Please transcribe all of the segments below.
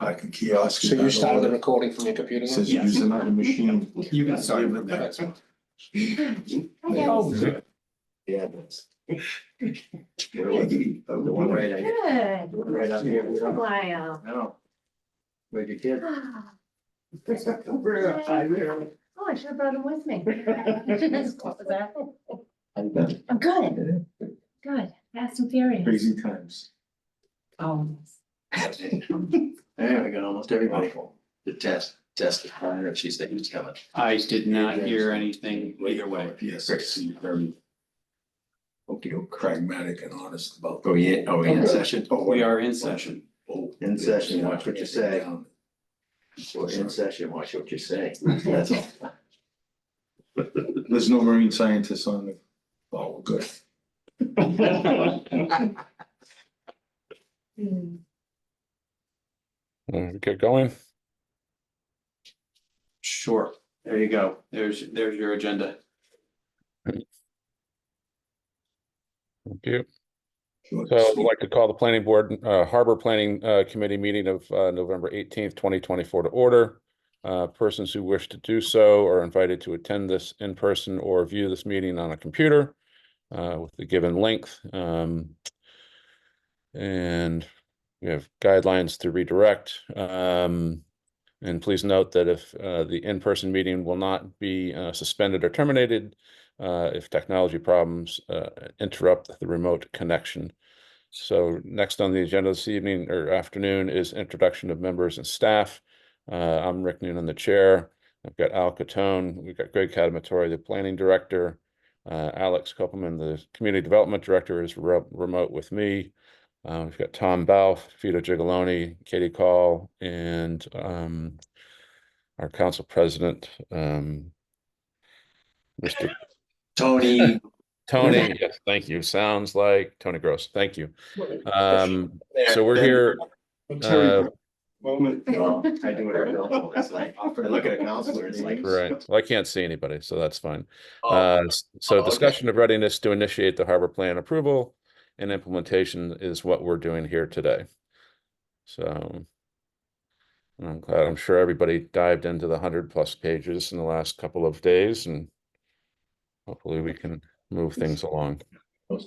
like a kiosk. So you started the recording from your computer? now? Says Yes. use another machine. You can start from there. That's fine. Oh, good. Yeah. The one right, Good. right up here. Wow. No. Where'd your kid? Oh, I should have brought him with me. What was that? I'm good, good, fast and furious. Crazy times. Oh. There we go, almost everybody. The test is fine, or she said he was coming. I did not hear anything either way. Yes, very. Hope you're pragmatic and honest about. Oh, yeah, in session? We are in session. In session, watch what you say. We're in session, watch what you say. That's all. There's no marine scientists on the, oh, good. Hmm. Get going. Sure, there you go. There's your agenda. Thank you. So I'd like to call the planning board, Harbor Planning Committee meeting of November 18th, 2024 to order. Persons who wish to do so are invited to attend this in person or view this meeting on a computer with the given length. And we have guidelines to redirect. And please note that if the in-person meeting will not be suspended or terminated if technology problems interrupt the remote connection. So next on the agenda this evening or afternoon is introduction of members and staff. I'm Rick Noonan, the chair. I've got Al Catone, we've got Greg Cadamatore, the planning director. Alex Koppelman, the community development director, is remote with me. We've got Tom Balfe, Vito Gigoloni, Katie Call, and our council president, Mr. Tony. Tony. Yes, thank you. Sounds like Tony Gross. Thank you. So we're here. Moment. I do it ourselves. It's like, I look at a counselor, it's like. Right. Well, I can't see anybody, so that's fine. Oh, So okay. discussion of readiness to initiate the harbor plan approval and implementation is what we're doing here today. So I'm glad, I'm sure everybody dived into the 100+ pages in the last couple of days, and hopefully we can move things along.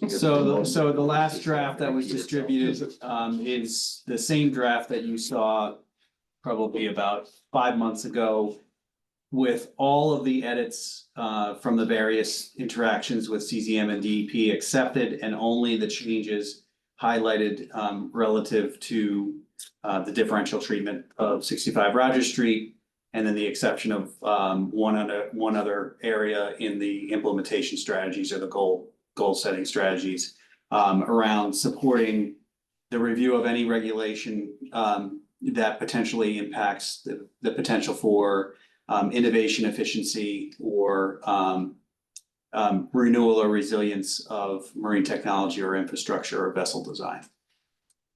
So the last draft that was distributed is the same draft that you saw probably about 5 months ago, with all of the edits from the various interactions with CZM and DEP accepted, and only the changes highlighted relative to the differential treatment of 65 Rogers Street, and then the exception of one other area in the implementation strategies or the goal setting strategies around supporting the review of any regulation that potentially impacts the potential for innovation, efficiency, or renewal or resilience of marine technology or infrastructure or vessel design.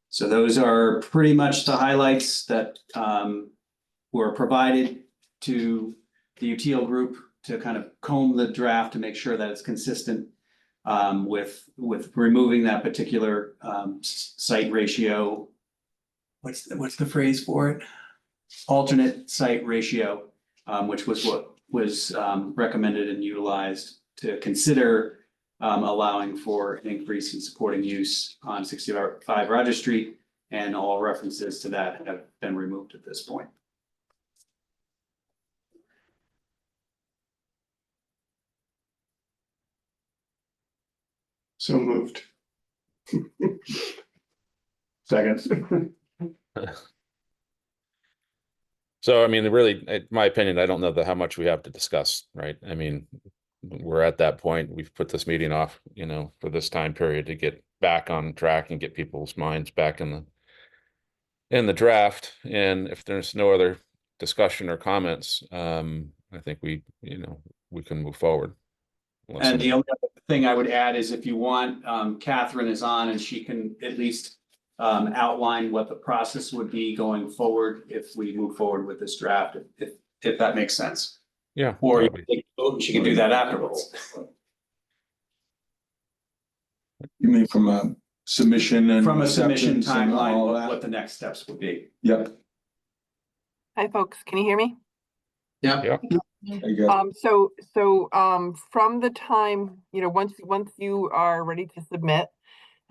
So those are pretty much the highlights that were provided to the UTL group to kind of comb the draft to make sure that it's consistent with removing that particular site ratio. What's the phrase for it? Alternate site ratio, which was what was recommended and utilized to consider allowing for an increase in supporting use on 65 Rogers Street, and all references to that have been removed at this point. So moved. Second. So, I mean, really, in my opinion, I don't know how much we have to discuss, right? I mean, we're at that point. We've put this meeting off, for this time period to get back on track and get people's minds back in the draft. And if there's no other discussion or comments, I think we can move forward. And the only other thing I would add is, if you want, Catherine is on and she can at least outline what the process would be going forward if we move forward with this draft, if that makes sense. Yeah. Or she can do that afterwards. You mean from a submission and. From a submission acceptance and all timeline, that? what the next steps would be. Yep. Hi, folks. Can you hear me? Yeah. I guess, From the time, once you are ready to submit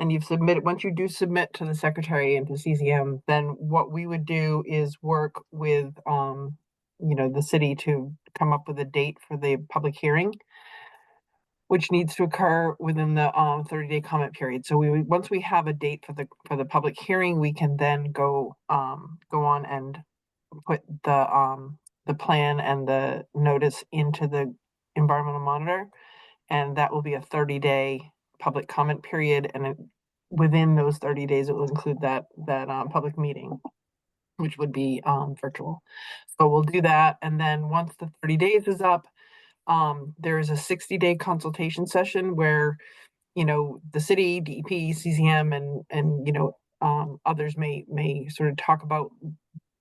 and you've submitted, once you do submit to the secretary and to CCM, then what we would do is work with, the city to come up with a date for the public hearing, which needs to occur within the 30-day comment period. So once we have a date for the public hearing, we can then go on and put the plan and the notice into the environmental monitor. And that will be a 30-day public comment period. And within those 30 days, it will include that public meeting, which would be virtual. So we'll do that. And then once the 30 days is up, there is a 60-day consultation session where, the city, DEP, CCM, and others may sort of talk about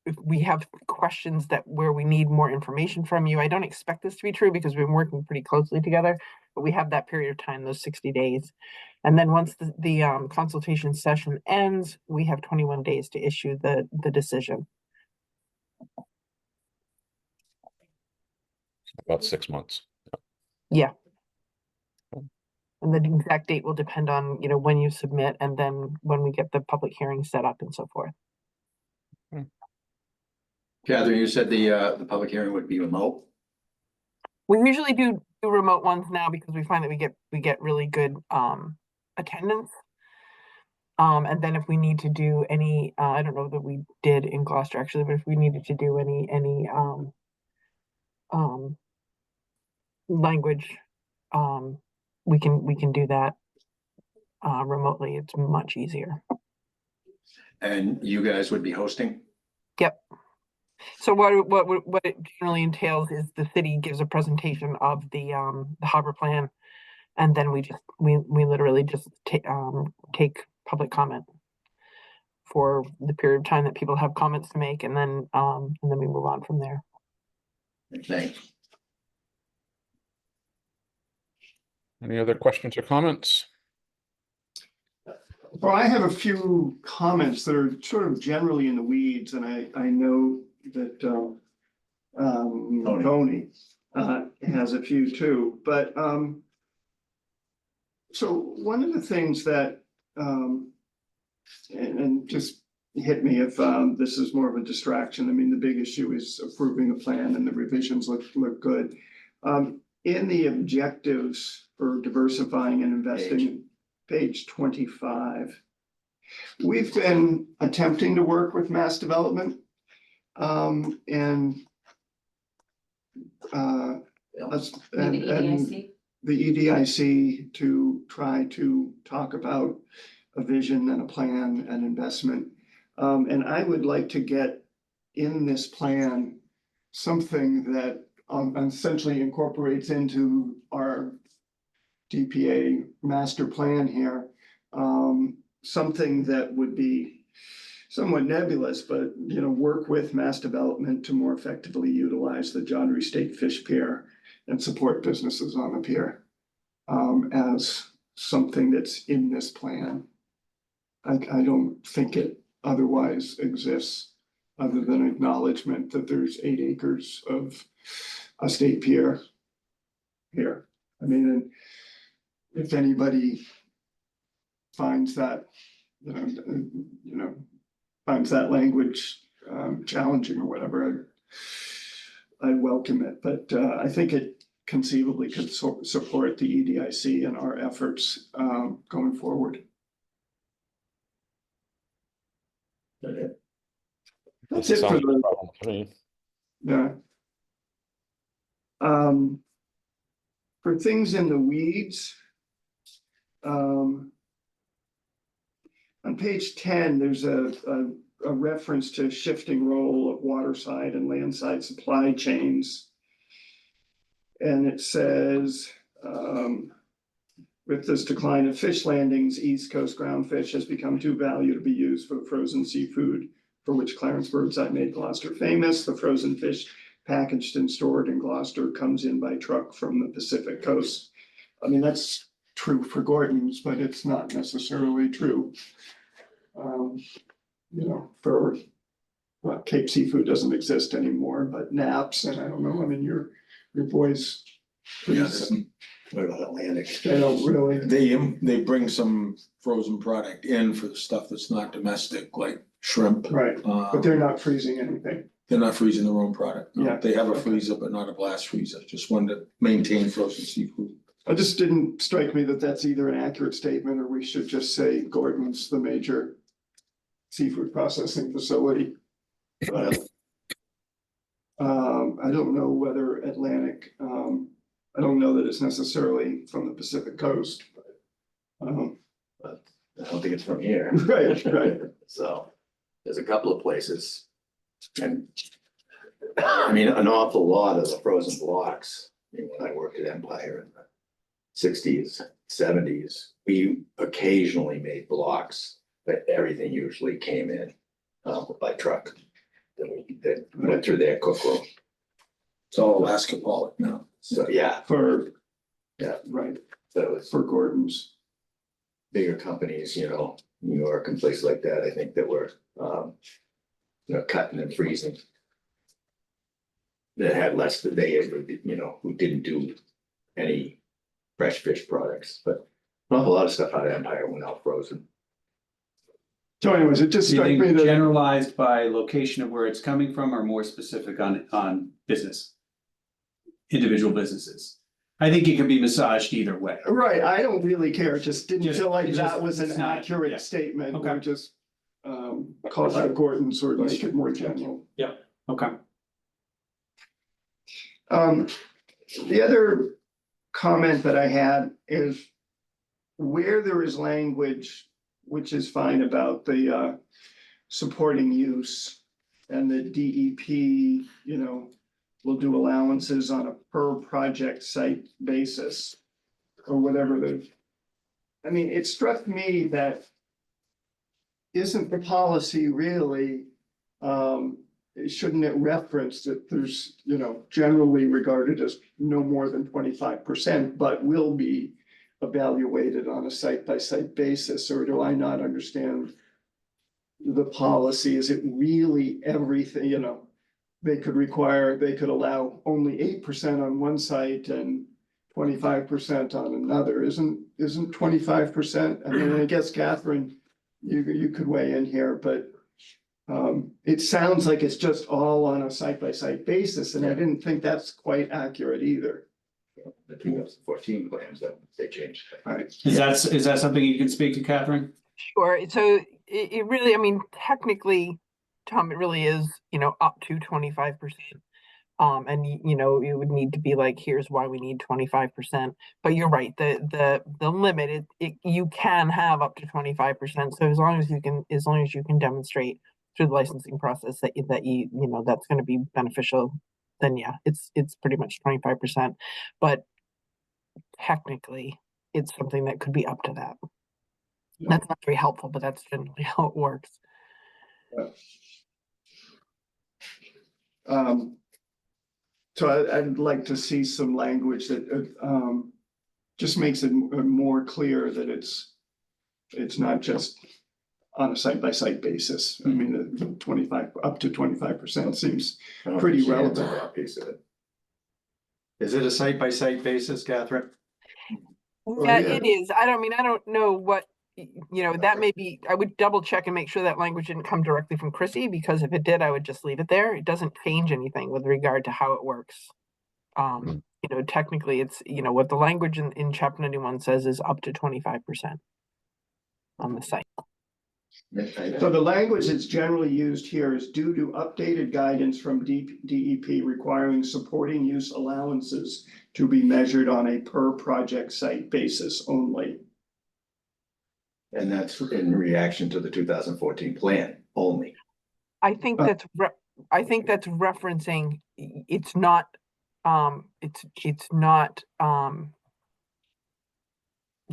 if we have questions where we need more information from you. I don't expect this to be true because we've been working pretty closely together, but we have that period of time, those 60 days. And then once the consultation session ends, we have 21 days to issue the decision. About 6 months. Yeah. And the exact date will depend on, when you submit and then when we get the public hearing set up and so forth. Catherine, you said the public hearing would be remote? We usually do remote ones now because we find that we get really good attendance. And then if we need to do any, I don't know that we did in Gloucester actually, but if we needed to do any language, we can do that remotely. It's much easier. And you guys would be hosting? Yep. So what it generally entails is the city gives a presentation of the harbor plan, and then we literally just take public comment for the period of time that people have comments to make, and then we move on from there. Thanks. Any other questions or comments? Well, I have a few comments that are sort of generally in the weeds, and I know that Tony has a few too, but so one of the things that and just hit me if this is more of a distraction. I mean, the big issue is approving a plan and the revisions look good. In the objectives for diversifying and investing, page 25, we've been attempting to work with Mass Development and the EDIC to try to talk about a vision and a plan and investment. And I would like to get in this plan something that essentially incorporates into our DPA master plan here, something that would be somewhat nebulous, but work with Mass Development to more effectively utilize the John Rees State Fish Pier and support businesses on the pier as something that's in this plan. I don't think it otherwise exists, other than acknowledgement that there's 8 acres of a state pier here. I mean, if anybody finds that, finds that language challenging or whatever, I'd welcome it. But I think it conceivably could support the EDIC and our efforts going forward. That's it for Sounds the, problem to me. yeah. For things in the weeds, on page 10, there's a reference to shifting role of waterside and landside supply chains. And it says, with this decline of fish landings, East Coast ground fish has become too valuable to be used for the frozen seafood for which Clarence Birdseye made Gloucester famous. The frozen fish packaged and stored in Gloucester comes in by truck from the Pacific coast. I mean, that's true for Gordon's, but it's not necessarily true, for well, Cape Seafood doesn't exist anymore, but Naps, and I don't know, I mean, your boys. Yes. What about Atlantic? They don't really, They bring some frozen product in for the stuff that's not domestic, like shrimp. right, but they're not freezing anything. They're not freezing their own product. No. Yeah. They have a Okay. freezer, but not a blast freezer, just one to maintain frozen seafood. It just didn't strike me that that's either an accurate statement or we should just say Gordon's the major seafood processing facility. But, I don't know whether Atlantic, I don't know that it's necessarily from the Pacific coast, but, I don't think it's from here. right, right. So, there's a couple of places. And I mean, an awful lot of the frozen blocks, I mean, when I worked at Empire in the sixties, seventies, we occasionally made blocks, but everything usually came in by truck. That went through their cook room. It's all Alaska pollock now. So, yeah, For, yeah, right, so it's for Gordon's. bigger companies, you know, New York and places like that, I think that were, cutting and freezing. That had less than they ever, who didn't do any fresh fish products, but an awful lot of stuff out of Empire went out frozen. So anyways, it just Do you struck me think that, generalized by location of where it's coming from or more specific on business? Individual businesses. I think it can be massaged either way. right, I don't really care, just didn't Just- feel like it's that just- was an it's not- yeah. accurate statement, Okay. or just call out Gordon's or make it more general. Okay. The other comment that I had is where there is language, which is fine about the supporting use and the DEP, will do allowances on a per project site basis or whatever I mean, it struck me that isn't the policy really, shouldn't it reference that there's, generally regarded as no more than 25%, but will be evaluated on a site-by-site basis, or do I not understand the policy? Is it really everything, they could allow only 8% on one site and 25% on another, isn't 25%? I mean, I guess Catherine, you could weigh in here, but it sounds like it's just all on a site-by-site basis, and I didn't think that's quite accurate either. The 2014 plans that they changed. Right. Is that something you can speak to, Catherine? Sure, so it really, I mean, technically, Tom, it really is, up to 25%. And it would need to be like, here's why we need 25%. But you're right, the limit, you can have up to 25%. So as long as you can demonstrate through the licensing process that that's going to be beneficial, then yeah, it's pretty much 25%. But technically, it's something that could be up to that. That's not very helpful, but that's generally how it works. So I'd like to see some language that just makes it more clear that it's not just on a site-by-site basis. I mean, the 25, up to 25% seems I don't pretty think she answered relevant. that piece of it. Is it a site-by-site basis, Catherine? Yeah, yeah. it is. I don't know what, that may be, I would double check and make sure that language didn't come directly from Chrissy, because if it did, I would just leave it there. It doesn't change anything with regard to how it works. Technically it's, what the language in chapter 91 says is up to 25% on the site. So the language that's generally used here is due to updated guidance from DEP requiring supporting use allowances to be measured on a per project site basis only. And that's in reaction to the 2014 plan only. I think that's referencing, it's not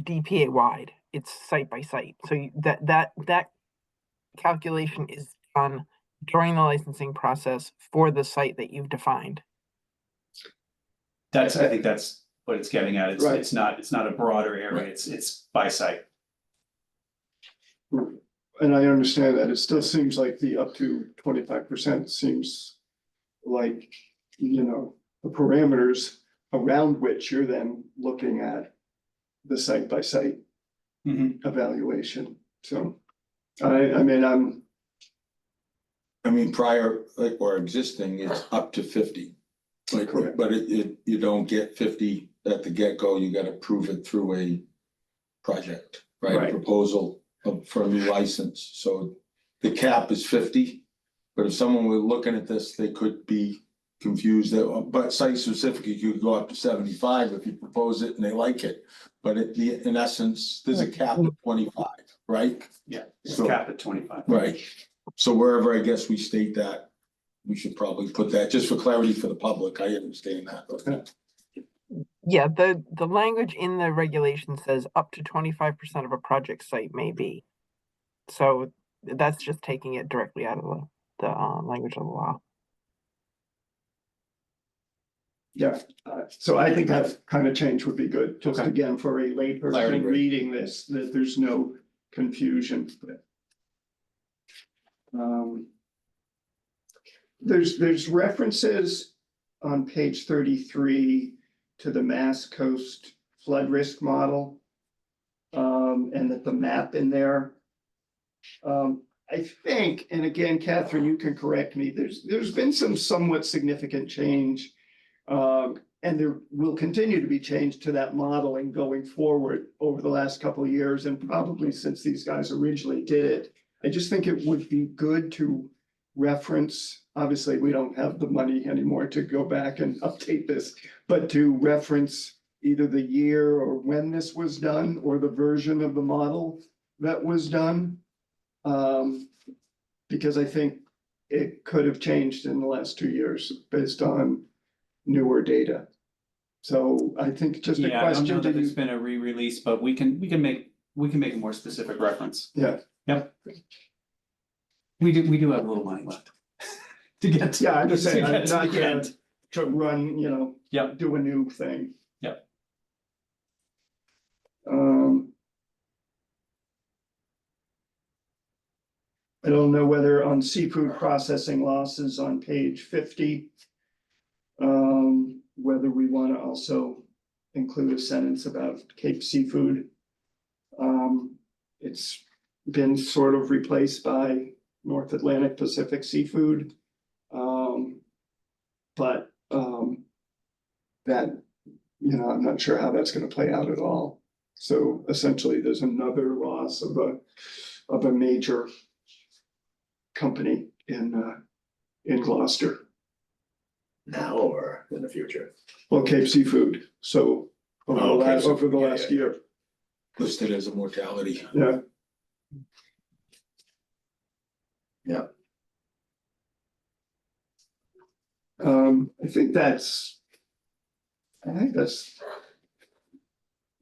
DPA wide, it's site by site. So that calculation is done during the licensing process for the site that you've defined. I think that's what it's getting at. It's Right. it's not a broader area. It's by site. and I understand that, it still seems like the up to 25% seems like, you know, the parameters around which you're then looking at the site by site evaluation, so. I mean, Prior, like, or existing is up to 50. Like, Correct. but you don't get 50 at the get-go, you gotta prove it through a project, right? Right. Proposal for a new license, so the cap is 50. But if someone were looking at this, they could be confused, but site specific, you could go up to 75 if you propose it and they like it. But in essence, there's a cap of 25, right? Yeah, it's So- capped at 25. Right, so wherever I guess we state that, we should probably put that, just for clarity for the public, I understand that. Yeah, the language in the regulation says up to 25% of a project site may be. So that's just taking it directly out of the language of the law. yeah, so I think that kind of change would be good, just Okay. again, for a Clarity, layperson right. reading this, that there's no confusion. There's references on page 33 to the Mass Coast flood risk model. And that the map in there. I think, and again, Catherine, you can correct me, there's been some somewhat significant change. And there will continue to be change to that modeling going forward over the last couple of years and probably since these guys originally did it. I just think it would be good to reference, obviously, we don't have the money anymore to go back and update this, but to reference either the year or when this was done or the version of the model that was done. Because I think it could have changed in the last 2 years based on newer data. So I think just a Yeah, I don't know question that to it's you. been a re-release, but we can make a more specific reference. Yeah, Yep. We do have a little money left. To get to. yeah, I'm just saying, to get to not the end. to run, Yep. do a new thing. Yep. I don't know whether on seafood processing losses on page 50. Whether we want to also include a sentence about Cape Seafood. It's been sort of replaced by North Atlantic Pacific Seafood. But that, I'm not sure how that's gonna play out at all. So essentially, there's another loss of a major company in Gloucester. Now or in the future? Well, Cape Seafood, so over the Oh, Cape last, over the Seafood, yeah, last yeah. year, Listed as a mortality. yeah. Yeah. I think that's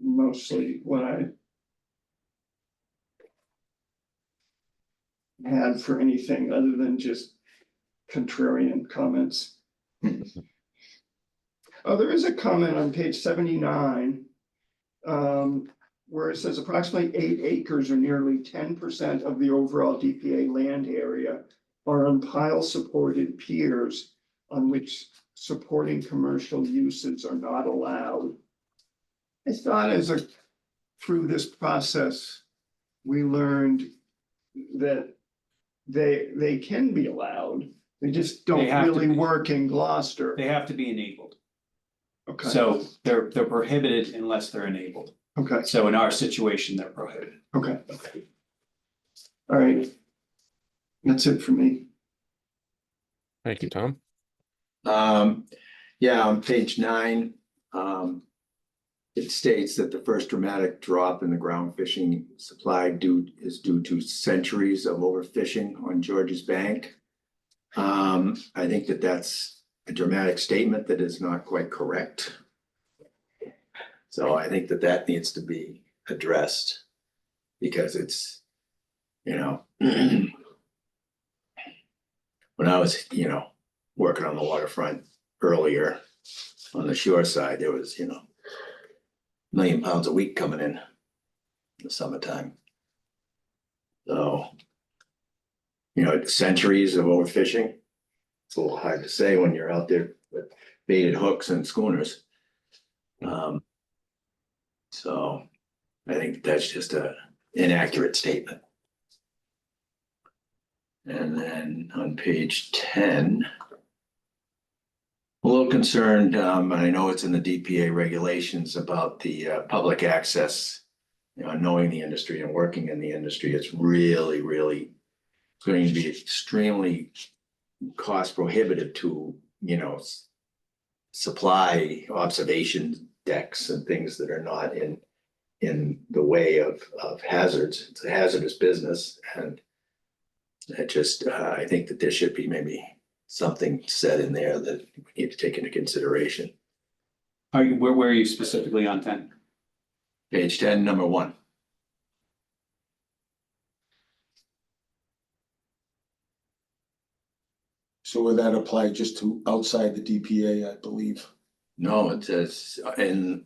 mostly what I had for anything other than just contrarian comments. Oh, there is a comment on page 79. Where it says approximately 8 acres or nearly 10% of the overall DPA land area are on pile supported piers on which supporting commercial uses are not allowed. I thought through this process, we learned that they can be allowed. They just don't They have to really be. work in Gloucester. They have to be enabled. Okay, So they're prohibited unless they're enabled. okay, So in our situation, they're prohibited. okay. All right. That's it for me. Thank you, Tom. Yeah, on page 9, it states that the first dramatic drop in the ground fishing supply is due to centuries of overfishing on Georges Bank. I think that's a dramatic statement that is not quite correct. So I think that needs to be addressed because it's, when I was, working on the waterfront earlier on the shore side, there was, 1 million pounds a week coming in the summertime. So, centuries of overfishing. It's a little hard to say when you're out there with baited hooks and schooners. So I think that's just a inaccurate statement. And then on page 10, a little concerned, I know it's in the DPA regulations about the public access. Knowing the industry and working in the industry, it's really, really going to be extremely cost prohibitive to, supply observation decks and things that are not in the way of hazards. It's a hazardous business, and it just, I think that there should be maybe something said in there that we need to take into consideration. Where are you specifically on 10? Page 10, number 1. So would that apply just to outside the DPA, I believe? No, it says in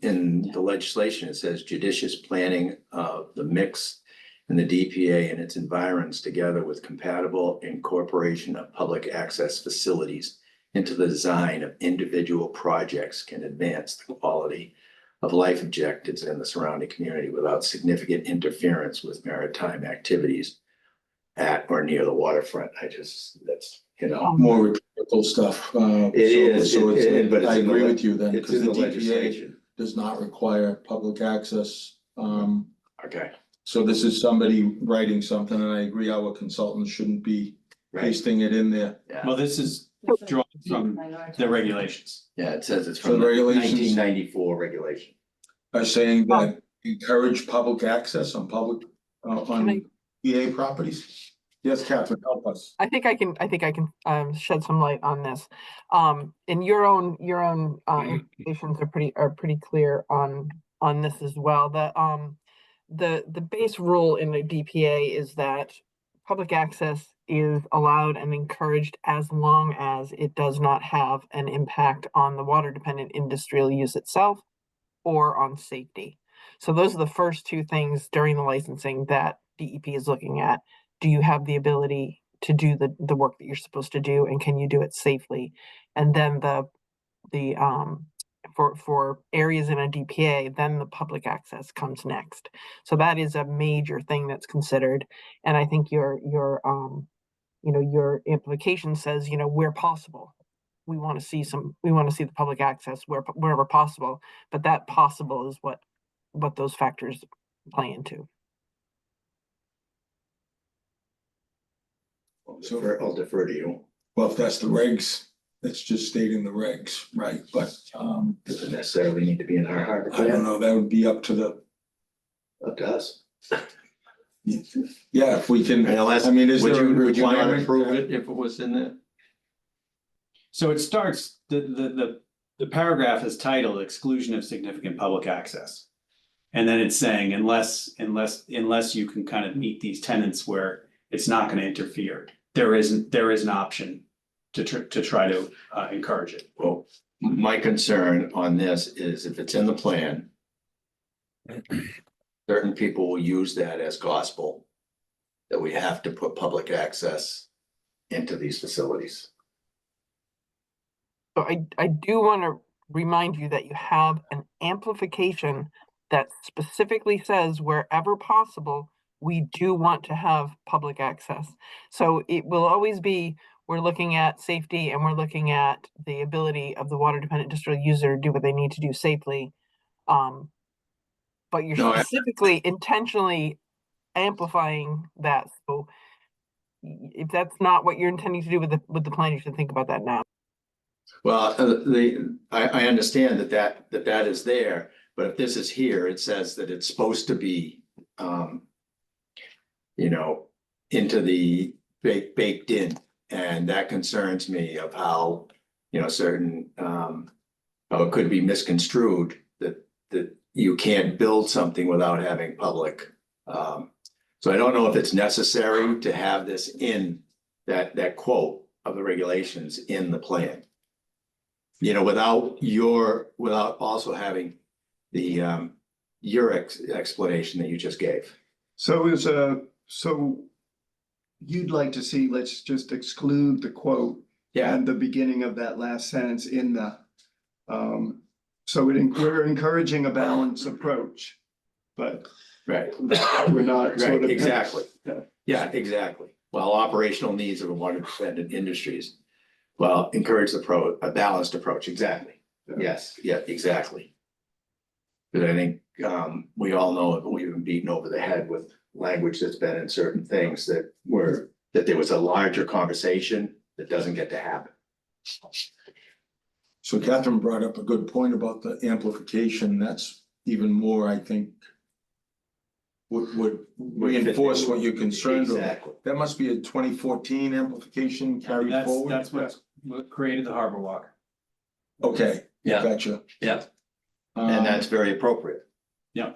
the legislation, it says judicious planning of the mix in the DPA and its environs together with compatible incorporation of public access facilities into the design of individual projects can advance the quality of life objectives in the surrounding community without significant interference with maritime activities at or near the waterfront. That's, More rhetorical stuff. It is, So it's, but it's I in the agree le- with you then, it's because in the the DPA legislation. does not require public access. Okay, So this is somebody writing something, and I agree, our consultants shouldn't be right, pasting it in there. yeah, Well, this is drawn from the regulations. yeah, it says it's So from the the regulations- 1994 regulation. Are saying that encourage public access on public, on DA properties? Yes, Catherine, help us. I think I can shed some light on this. And your own implications are pretty clear on this as well. The base rule in the DPA is that public access is allowed and encouraged as long as it does not have an impact on the water dependent industrial use itself or on safety. So those are the first two things during the licensing that DEP is looking at. Do you have the ability to do the work that you're supposed to do, and can you do it safely? And then for areas in a DPA, then the public access comes next. So that is a major thing that's considered. And I think your implication says, where possible, we want to see the public access wherever possible, but that possible is what those factors play into. I'll defer to you. Well, if that's the regs, that's just stating the regs, right? But, Doesn't necessarily need to be in our harbor I don't plan, know, that would be up to up to us. yeah, if we can, Unless, I mean, is would there a you not requirement? approve it if it was in there? So it starts, the paragraph is titled exclusion of significant public access. And then it's saying unless you can kind of meet these tenets where it's not gonna interfere, there is an option to try to encourage it. Well, my concern on this is if it's in the plan, certain people will use that as gospel, that we have to put public access into these facilities. So I do want to remind you that you have an amplification that specifically says wherever possible, we do want to have public access. So it will always be, we're looking at safety and we're looking at the ability of the water dependent industrial user to do what they need to do safely. But you're No, specifically intentionally amplifying that. So if that's not what you're intending to do with the plan, you should think about that now. Well, I understand that is there, but if this is here, it says that it's supposed to be, into the baked in, and that concerns me of how, certain, how it could be misconstrued that you can't build something without having public. So I don't know if it's necessary to have this in that quote of the regulations in the plan. Without also having the, your explanation that you just gave. So is a So you'd like to see, let's just exclude the quote Yeah, and the beginning of that last sentence in the, so we're encouraging a balanced approach, but right. we're not sort Right, of. exactly. Yeah. Yeah, exactly. Well, operational needs of water dependent industries. Well, encourage a balanced approach, exactly. Yes, yeah, exactly. But I think, we all know that we've been beaten over the head with language that's been in certain things that there was a larger conversation that doesn't get to happen. So Catherine brought up a good point about the amplification. That's even more, I think, would reinforce what you're concerned with. Exactly. That must be a 2014 amplification carried forward. That's what created the Harbor Walk. Okay, Yeah. gotcha. Yeah. And that's very appropriate. Yeah.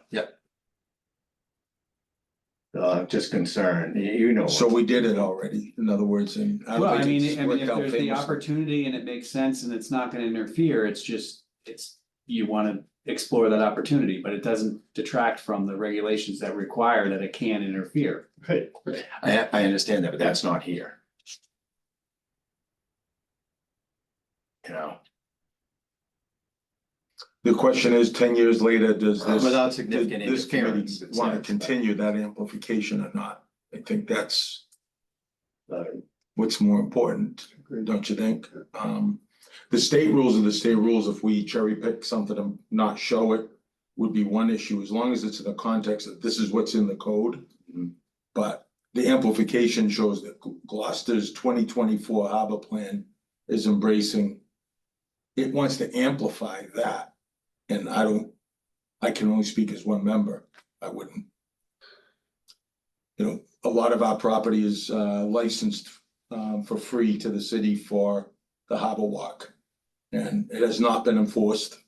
Just concerned, you know. So we did it already, in other words, and I Well, don't I think mean, it's I mean, worked if out there's the famously. opportunity and it makes sense and it's not gonna interfere, it's, you wanna explore that opportunity, but it doesn't detract from the regulations that require that it can interfere. Right. I understand that, but that's not here. You know, The question is, 10 years later, does without significant this committee interference. it want to sounds, continue that amplification or not? I think that's but, what's more important, don't you think? The state rules are the state rules. If we cherry pick something and not show it, would be one issue, as long as it's in the context that this is what's in the code. Mhm. But the amplification shows that Gloucester's 2024 harbor plan is embracing. It wants to amplify that. And I can only speak as one member. I wouldn't. You know, a lot of our property is licensed for free to the city for the harbor walk. And it has not been enforced.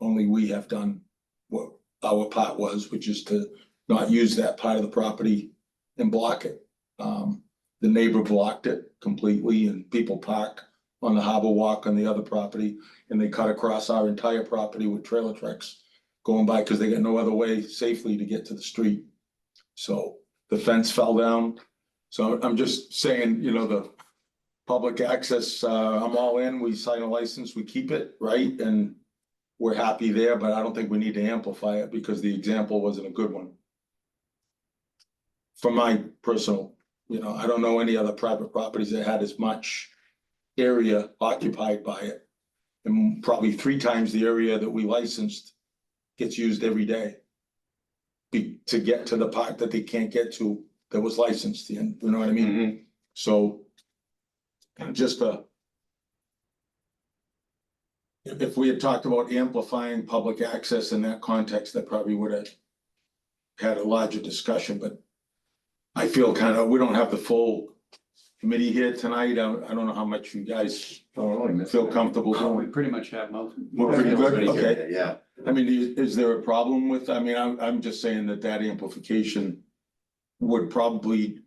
Only we have done what our part was, which is to not use that part of the property and block it. The neighbor blocked it completely, and people park on the harbor walk on the other property, and they cut across our entire property with trailer trucks going by because they got no other way safely to get to the street. So the fence fell down. So I'm just saying, you know, the public access, I'm all in, we sign a license, we keep it, right? And we're happy there, but I don't think we need to amplify it because the example wasn't a good one. From my personal, you know, I don't know any other private properties that had as much area occupied by it. And probably 3 times the area that we licensed gets used every day. To get to the part that they can't get to that was licensed in, you know what I mean? Mhm. So. Just if we had talked about amplifying public access in that context, that probably would have had a larger discussion, but I feel we don't have the full committee here tonight. I don't know how much you guys feel comfortable We doing. pretty much have most. We're pretty good, okay. Yeah, I mean, is there a problem with, I mean, I'm just saying that amplification would probably,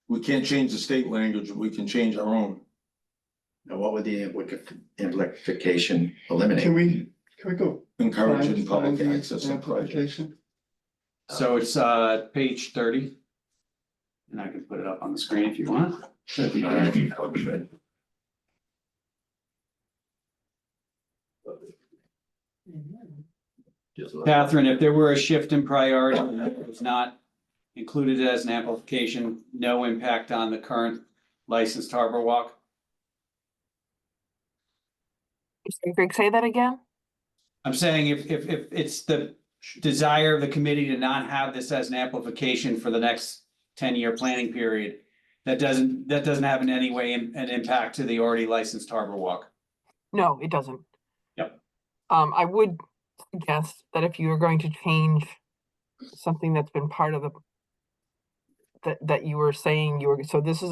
we can't change the state language, we can change our own. now what would the amplification eliminate? Can we go? Encouraging find public the access and project. amplification? So it's page 30. And I can put it up on the screen if you want. Catherine, if there were a shift in priority that was not included as an amplification, no impact on the current licensed harbor walk? Greg, say that again? I'm saying if it's the desire of the committee to not have this as an amplification for the next 10-year planning period, that doesn't have in any way an impact to the already licensed harbor walk. No, it doesn't. Yep. I would suggest that if you are going to change something that's been part of the that you were saying so this is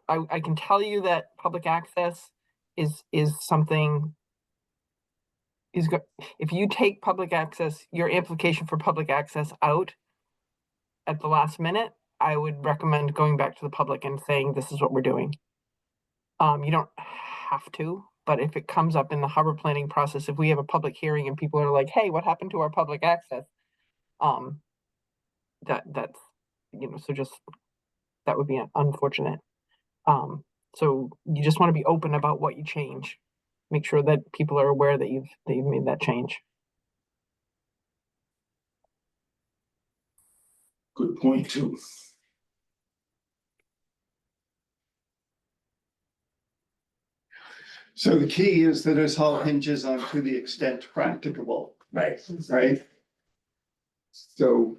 I can tell you that public access is something if you take public access, your application for public access out at the last minute, I would recommend going back to the public and saying, this is what we're doing. You don't have to, but if it comes up in the harbor planning process, if we have a public hearing and people are like, hey, what happened to our public access? That's so just, that would be unfortunate. So you just want to be open about what you change. Make sure that people are aware that you've made that change. Good point too. So the key is that this all hinges on to the extent practicable, Right. right? So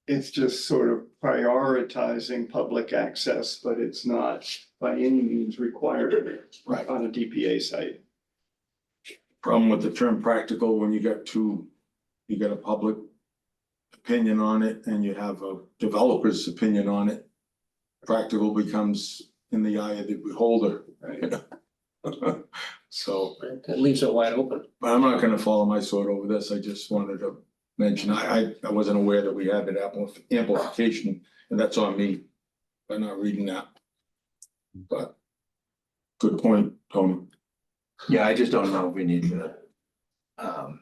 it's just sort of prioritizing public access, but it's not by any means required Right. on a DPA site. Problem with the term practical, when you got a public opinion on it and you have a developer's opinion on it. Practical becomes in the eye of the beholder. Right. So, That leaves it wide open. but I'm not gonna follow my sword over this. I just wanted to mention, I wasn't aware that we had an amplification, and that's on me by not reading that. But good point, Tony. Yeah, I just don't know if we need to.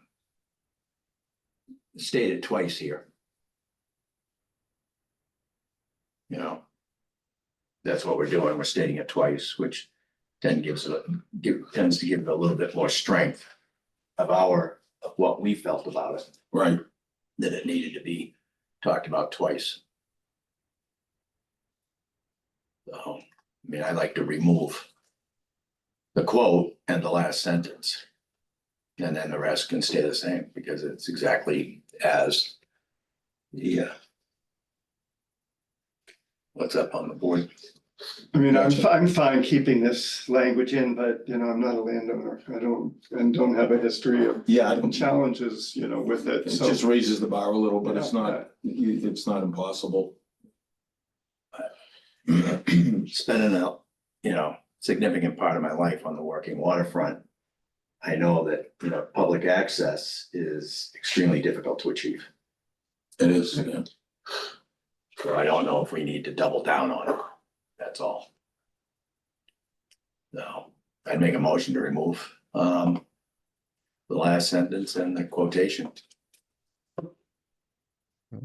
State it twice here. You know. That's what we're doing, we're stating it twice, which then tends to give it a little bit more strength of what we felt about it, Right. that it needed to be talked about twice. So, I mean, I like to remove the quote and the last sentence. And then the rest can stay the same, because it's exactly as what's up on the board. I mean, I'm fine keeping this language in, but I'm not a landowner. I don't have a history of Yeah, I don't, challenges, with it. it So just raises the bar a little, but it's Yeah. not impossible. Spending a, significant part of my life on the working waterfront. I know that, public access is extremely difficult to achieve. It is, yeah. So I don't know if we need to double down on it. That's all. No, I'd make a motion to remove, the last sentence and the quotation.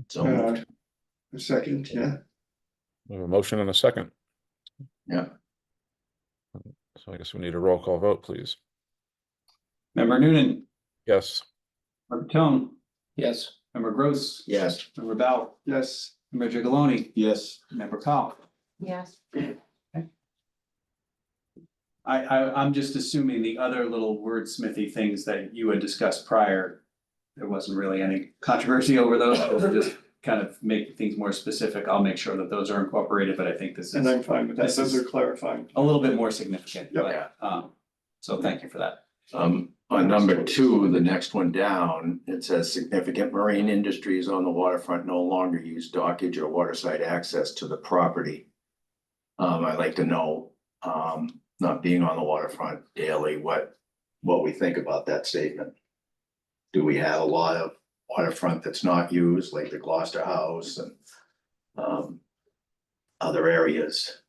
So moved. a second, yeah. We have a motion and a second. Yeah. So I guess we need a roll call vote, please. Member Noonan, Yes. Member Tone, Yes. Member Gross, Yes. Member Bell, Yes. Member Gigaloni, Yes, Member Powell. Yes. I'm just assuming the other little wordsmithy things that you had discussed prior, there wasn't really any controversy over those, we'll just kind of make things more specific. I'll make sure that those are incorporated, but I think this And is I'm fine with that. This Those is- are clarifying. a little bit more significant, Yep. but, so thank you for that. On number 2, the next one down, it says significant marine industries on the waterfront no longer use dockage or waterside access to the property. I'd like to know, not being on the waterfront daily, what we think about that statement. Do we have a lot of waterfront that's not used, like the Gloucester House and other areas?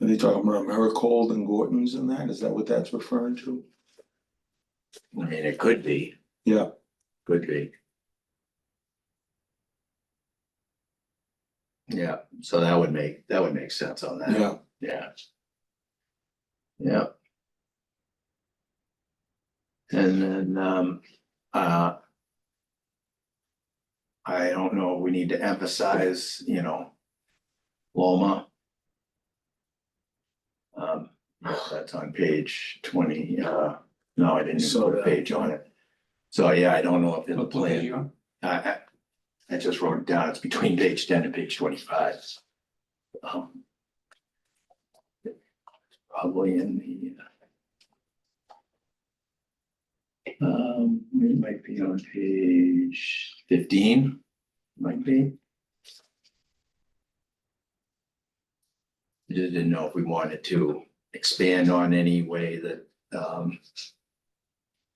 are they talking about Americold and Gorton's and that? Is that what that's referring to? I mean, it could be, Yeah, could be. Yeah, so that would make sense on that. yeah. Yeah. Yeah. And then, I don't know, if we need to emphasize, Loma. That's on page 20, no, I didn't So put a that- page on it. So, yeah, I don't know if in the What page are you plan, on? I just wrote it down, it's between page 10 and page 25. Probably in it might be on page 15, might be. Just didn't know if we wanted to expand on any way that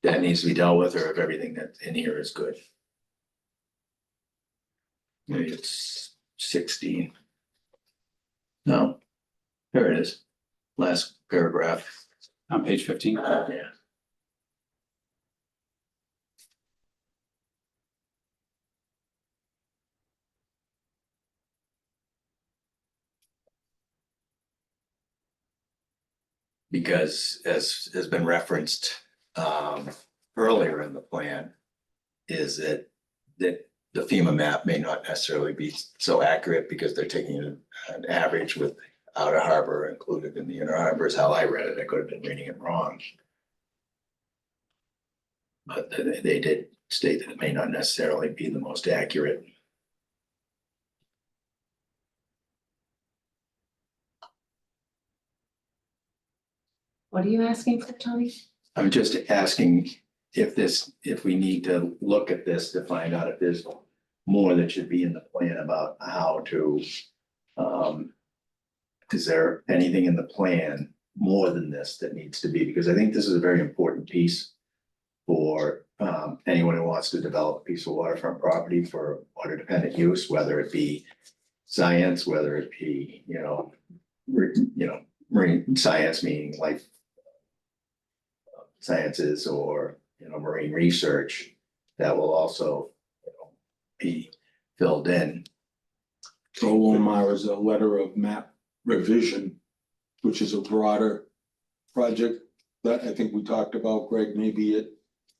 that needs to be dealt with, or if everything that's in here is good. Maybe it's 16. No, there it is. Last paragraph. On page 15. Yeah. because as has been referenced earlier in the plan, is that the FEMA map may not necessarily be so accurate because they're taking an average with outer harbor included in the inner harbor is how I read it. I could have been reading it wrong. But they did state that it may not necessarily be the most accurate. What are you asking for, Tony? I'm just asking if we need to look at this to find out if there's more that should be in the plan about how to, is there anything in the plan more than this that needs to be? Because I think this is a very important piece for anyone who wants to develop a piece of waterfront property for water dependent use, whether it be science, whether it be, marine science, meaning life sciences, or, marine research that will also, be filled in. So Omar is a letter of map revision, which is a broader project that I think we talked about, Greg, maybe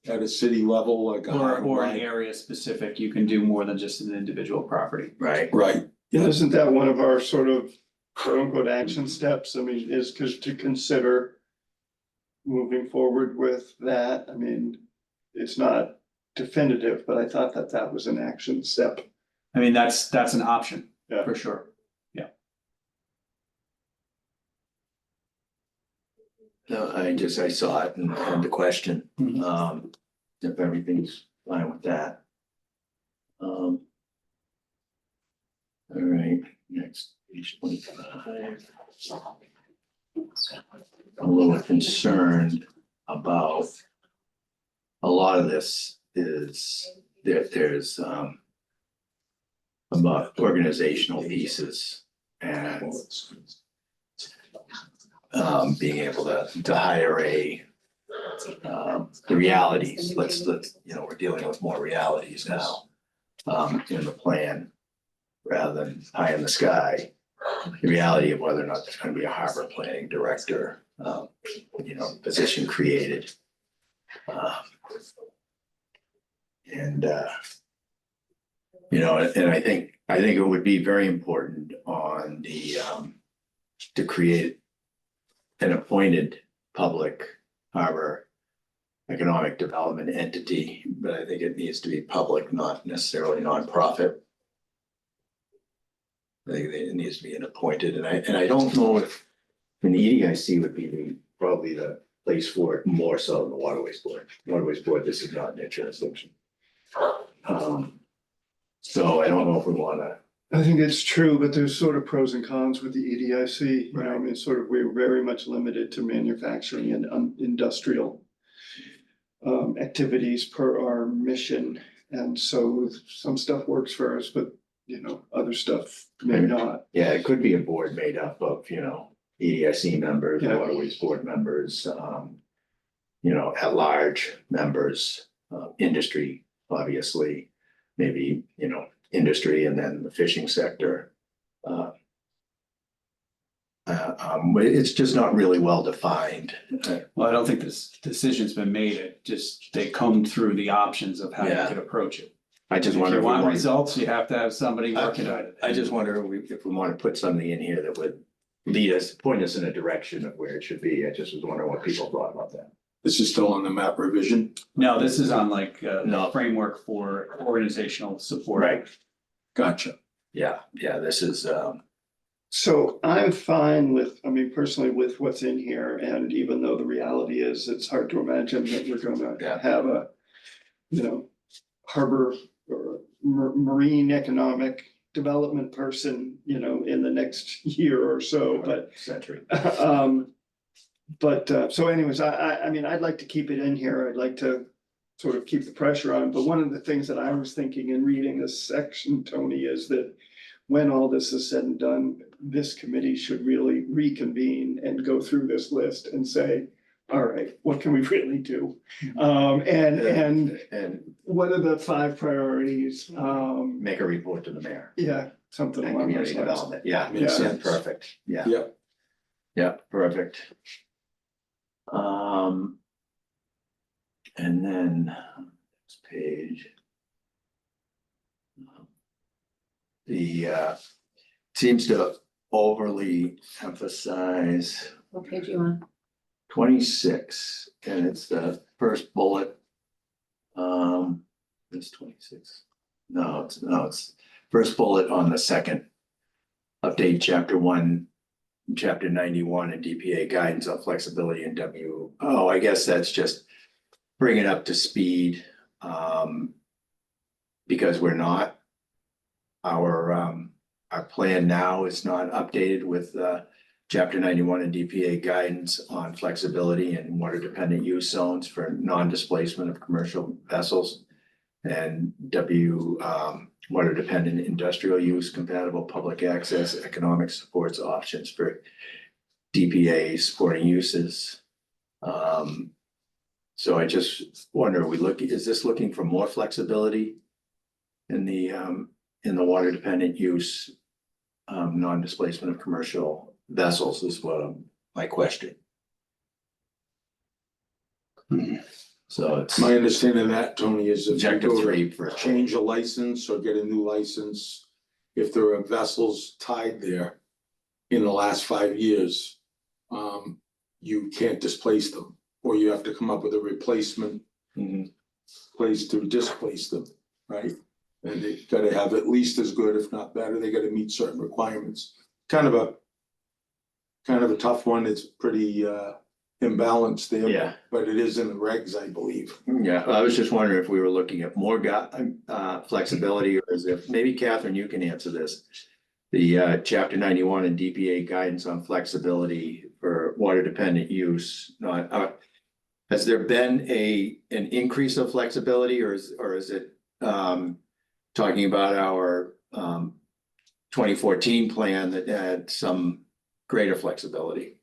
at a city level, like. Or an area specific, you can do more than just an individual property. Right. Right, Yeah, isn't that one of our sort of quote unquote action steps? I mean, is to consider moving forward with that. I mean, it's not definitive, but I thought that was an action step. I mean, that's an option, Yeah. for sure. No, I saw it and had the question, Mhm. if everything's fine with that. All right, next, page 25. I'm a little concerned about a lot of this is there's about organizational pieces and being able to hire the realities, let's, we're dealing with more realities now in the plan rather than high in the sky. The reality of whether or not there's going to be a harbor planning director, position created. And I think it would be very important on the to create an appointed public harbor economic development entity, but I think it needs to be public, not necessarily nonprofit. I think it needs to be an appointed, and I don't know if the EDIC would be probably the place for it more so than the Waterways Board. Waterways Board, this is not their jurisdiction. So I don't know if we wanna. I think it's true, but there's sort of pros and cons with the EDIC. I Right. mean, sort of, we're very much limited to manufacturing and industrial activities per our mission. And so some stuff works for us, but other stuff may not. Yeah, it could be a board made up of, EDIC members, Yeah. Waterways Board members, at-large members, industry, obviously, maybe, industry and then the fishing sector. It's just not really well defined. Well, I don't think this decision's been made, they come through the options of how you Yeah. could approach it. I just If wonder you if we want want, results, you have to have somebody working on it. I just wonder if we want to put something in here that would point us in a direction of where it should be. I just was wondering what people thought about that. this is still on the map revision. No, this is on like No. framework for organizational support. Right. Gotcha. Yeah, this is, So I'm fine with, I mean, personally with what's in here, and even though the reality is, it's hard to imagine that we're gonna Yeah. have a, harbor or marine economic development person, in the next year or so, but century. so anyways, I mean, I'd like to keep it in here. I'd like to sort of keep the pressure on, but one of the things that I was thinking in reading this section, Tony, is that when all this is said and done, this committee should really reconvene and go through this list and say, all right, what can we really do? And what are the 5 priorities? Make a report to the mayor. Yeah, something And along those community lines. development, yeah, Makes Yeah. sense. perfect, yeah. Yep. Yeah, perfect. And then next page. The seems to overly emphasize What page you on? 26, and it's the first bullet. It's 26. No, it's first bullet on the second. Update chapter 1, chapter 91 and DPA guidance on flexibility and Oh, I guess that's just bring it up to speed. Because we're not, our plan now is not updated with chapter 91 and DPA guidance on flexibility and water dependent use zones for non-displacement of commercial vessels. And water dependent industrial use, compatible public access, economic supports options for DPA supporting uses. So I just wonder, is this looking for more flexibility in the water dependent use, non-displacement of commercial vessels is what my question. So it's My understanding of that, Tony, is if you objective go to 3 for change a license or get a new license, if there are vessels tied there in the last 5 years, you can't displace them, or you have to come up with a replacement place to displace them, right? And they gotta have at least as good, if not better, they gotta meet certain requirements. Kind of a tough one, it's pretty imbalanced there. Yeah. But it is in the regs, I believe. Yeah, I was just wondering if we were looking at more flexibility, or is it, maybe Catherine, you can answer this. The chapter 91 and DPA guidance on flexibility for water dependent use, has there been an increase of flexibility, or is it talking about our 2014 plan that had some greater flexibility?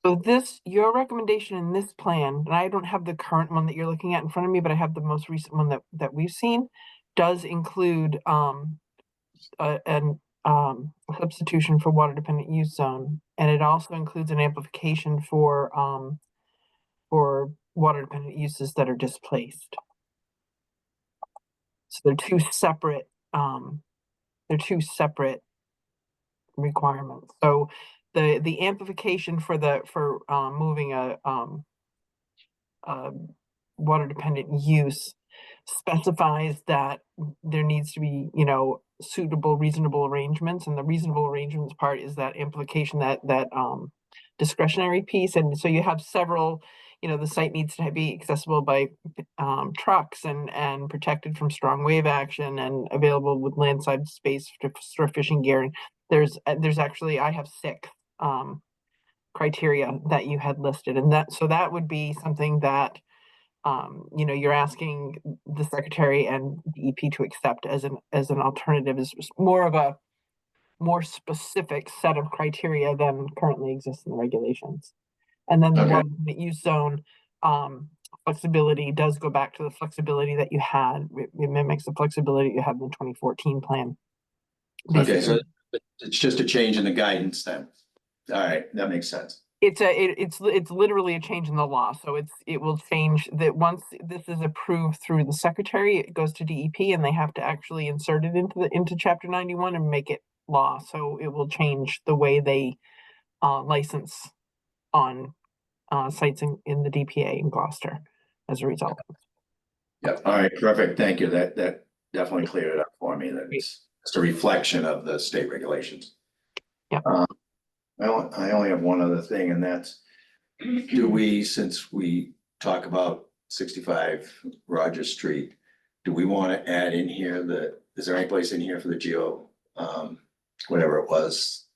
So your recommendation in this plan, and I don't have the current one that you're looking at in front of me, but I have the most recent one that we've seen, does include substitution for water dependent use zone. And it also includes an amplification for water dependent uses that are displaced. So they're two separate requirements. So the amplification for moving a water dependent use specifies that there needs to be, suitable, reasonable arrangements, and the reasonable arrangements part is that amplification, that discretionary piece. And so you have several, the site needs to be accessible by trucks and protected from strong wave action and available with landside space to store fishing gear. And there's actually, I have 6 criteria that you had listed, and that would be something that you're asking the secretary and DEP to accept as an alternative, is more of a more specific set of criteria than currently exists in the regulations. And then the water use zone flexibility does go back to the flexibility that you had. It mimics the flexibility you had in the 2014 plan. Okay, so it's just a change in the guidance then. All right, that makes sense. It's literally a change in the law. So it will change that once this is approved through the secretary, it goes to DEP and they have to actually insert it into chapter 91 and make it law. So it will change the way they license on sites in the DPA in Gloucester as a result. Yeah, all right, perfect. Thank you. That definitely cleared it up for me. That's just a reflection of the state regulations. Yeah. I only have one other thing, and that's, since we talk about 65 Rogers Street, do we want to add in here is there any place in here for the whatever it was,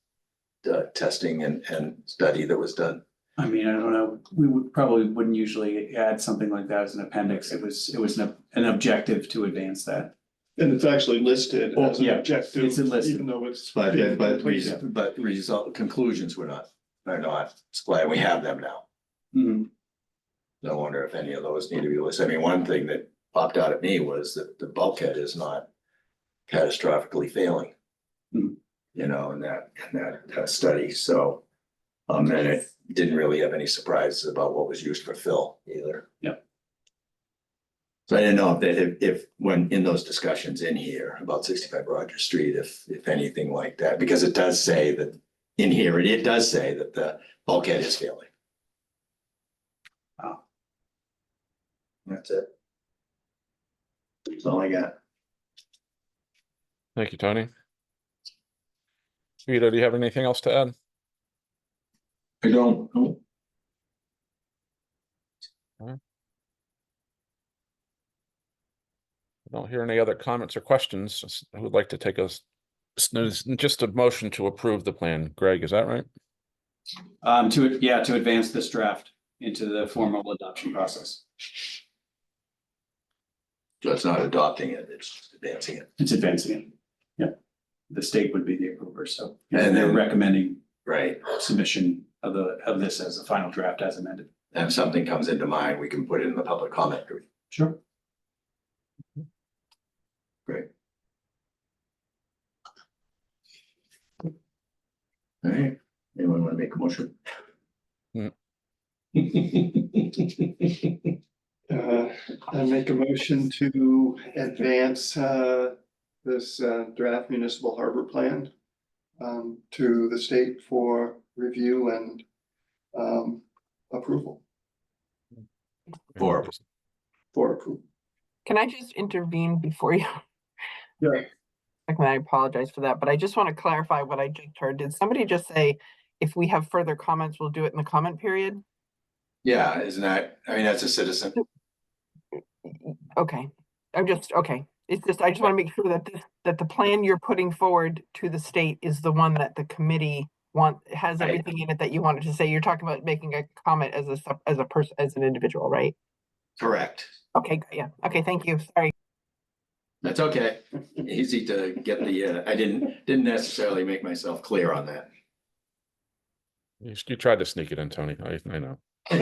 the testing and study that was done? I mean, I don't know, we wouldn't usually add something like that as an appendix. It was an objective to advance that. And it's actually listed as an Yeah, objective, it's listed. even though it's. But result conclusions are not. That's why we have them now. Mhm. I wonder if any of those need to be listed. I mean, one thing that popped out at me was that the bulkhead is not catastrophically failing. Mhm. In that study, so And it didn't really have any surprises about what was used for fill either. Yep. So I didn't know if that, if when in those discussions in here about 65 Rogers Street, if anything like that, because it does say that in here, it does say that the bulkhead is failing. Oh. That's it. That's all I got. Thank you, Tony. Vito, do you have anything else to add? I don't, no. I don't hear any other comments or questions. I would like to take us just a motion to approve the plan. Greg, is that right? To advance this draft into the formal adoption process. So it's not adopting it, it's just advancing it. It's advancing it. Yep. The state would be the approver, so. And they're then- recommending Right. submission of this as a final draft as amended. And if something comes into mind, we can put it in the public comment. Sure. Great. All right, anyone want to make a motion? I make a motion to advance this draft municipal harbor plan to the state for review and approval, For- for approval. Can I just intervene before you? Yeah. I apologize for that, but I just want to clarify what I just heard. Did somebody just say, if we have further comments, we'll do it in the comment period? Yeah, isn't that, I mean, that's a citizen. Okay, okay. It's just, I just want to make sure that that the plan you're putting forward to the state is the one that the committee has Right. everything in it that you wanted to say. You're talking about making a comment as a person, as an individual, right? Correct. Okay, yeah. Okay, thank you. Sorry. That's okay. Easy to get the, I didn't necessarily make myself clear on that. You tried to sneak it in, Tony. I know. And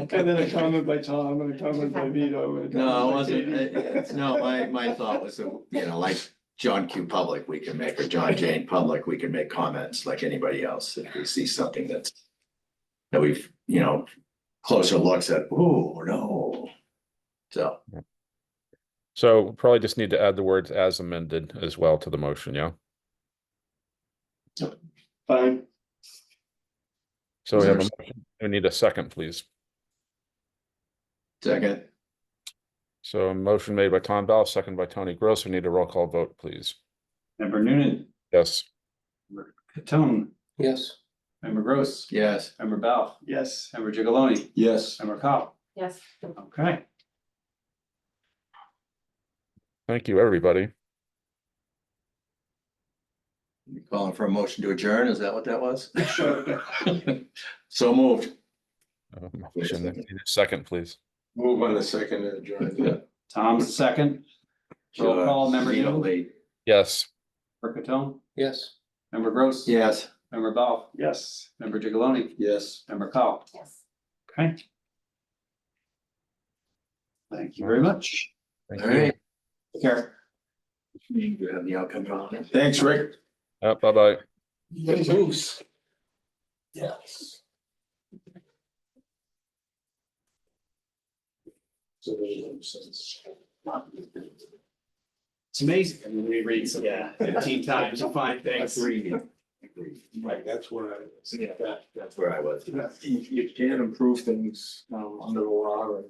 then a comment by Tom and a comment by Vito. and a No, it comment by wasn't, Katie. no, my thought was, like John Q. Public, we can make, or John Jane Public, we can make comments like anybody else if we see something that we've, closer looks at, oh, no. So we'll probably just need to add the words as amended as well to the motion, yeah? Fine. So we have a motion. We need a second, please. Second, So a motion made by Tom Bell, second by Tony Gross. We need a roll call vote, please. Member Noonan, Yes. member Catone, Yes. member Gross, yes. member Bell, Yes. member Gigaloni, Yes, member Cow. Yes. Okay. Thank you, everybody. You calling for a motion to adjourn? Is that what that was? Sure. So moved. Motion, need a second, please. move on the second and adjourn, yeah. Tom's second. Roll call, member Vito Noonan, Lee. Yes. member Catone, Yes. member Gross. Yes. Member Bell, Yes. member Gigaloni, Yes. member Cow. Yes. Okay. Thank you very much. Thank All you. right. Take care. You have the outcome on it. Thanks, Rick. Bye-bye. Yes. Yes. It's amazing. I mean, we read, 15 times to find things. Agreed. Right, that's where That's where I was. you can improve things, under the law and